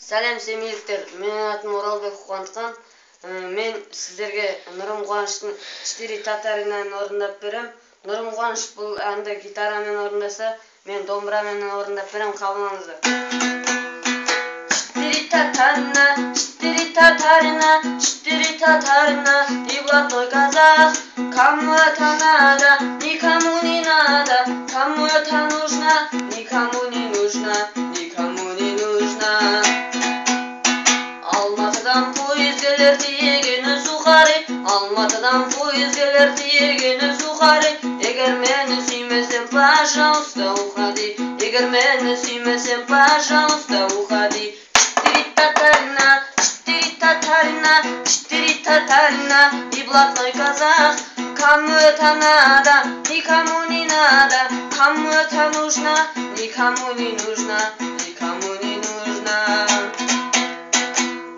Сәлем семейліктер, менің атым Оралбек Қуантқан. Мен сіздерге Нұрым Қуаныштың «Четыре татаринаны» орындап берем. Нұрым Қуаныш бұл әнді гитарамен орындаса, мен домбырамен орындап берем, қабылдаңыздар. Четыре татарина, и блатной казах. Кому это надо, никому не надо. Кому это нужно, никому не нужно, никому не нужно. Алматыдан поезд келер тиегені сухари, Алматыдан поезд келер тиегені сухари. Егер мені сүймесең, пожалуйста, уходи. Егер мені сүймесең, пожалуйста, уходи. Четыре татарина, и блатной казах. Кому это надо, никому не надо. Кому это нужно, никому не нужно, никому не нужно.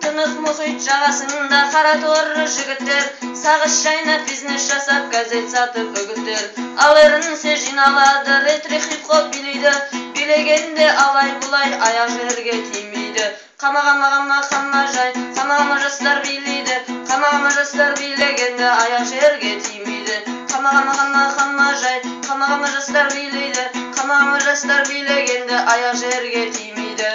Тынық мұхит жағасында қара торы жігіттер, сағыз шайнап бизнес жасап, газет сатып үгіттер. Алырынсе жиналады, ретри хип-хоп билейді, билегенде алай-бұлай аяқ жерге тимейді. Қама жай, қама жастар билейді, қама жастар билегенде аяқ жерге тимейді. Қама жай, қама жастар билейді, қама жастар билегенде аяқ жерге тимейді.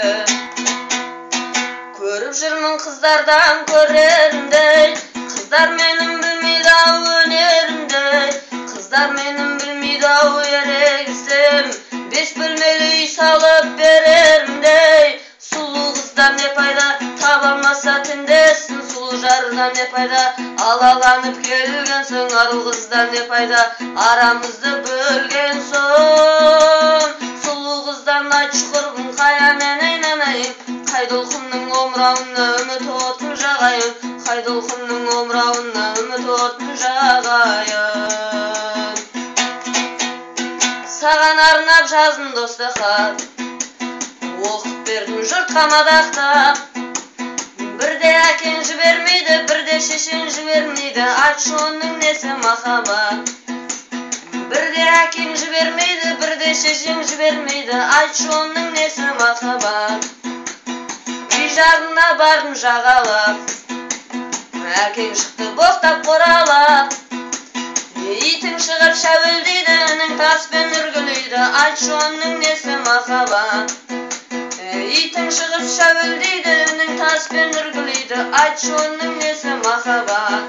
Көріп жүрмін қыздардан көрерімдей, қыздар менің білмейді ау өнерімдей. Қыздар менің білмейді ау ерегістем, 5 бөлмелі үй салып берерімдей. Сұлу қыздан не пайда, табалмаса тіндесін. Сұлу жардан не пайда, алаланып келген соң. Ару қыздан не пайда, арамызды бөлген соң. Сұлу қыздан айтшы құрбым, қаямен айнанайын. Қайдолқымның омырауына үміт отын жағайын. Қайдолқымның омырауына үміт отын жағайын. Саған арнап жаздым досты хат, оқып бердім жұртқа мадақтап. Бірде әкең жібермейді, бірде шешең жібермейді, айтшы оның несі махаббат. Бірде әкең жібермейді, бірде шешең жібермейді, айтшы оның несі махаббат. Үй жағына бардым жағалап, әкең шықты боқтап қоралап. Итің шығып шәуілдейді, үнің таспен үргілейді, айтшы оның несі махаббат. Итің шығып шәуілдейді, үнің таспен үргілейді, айтшы оның несі махаббат.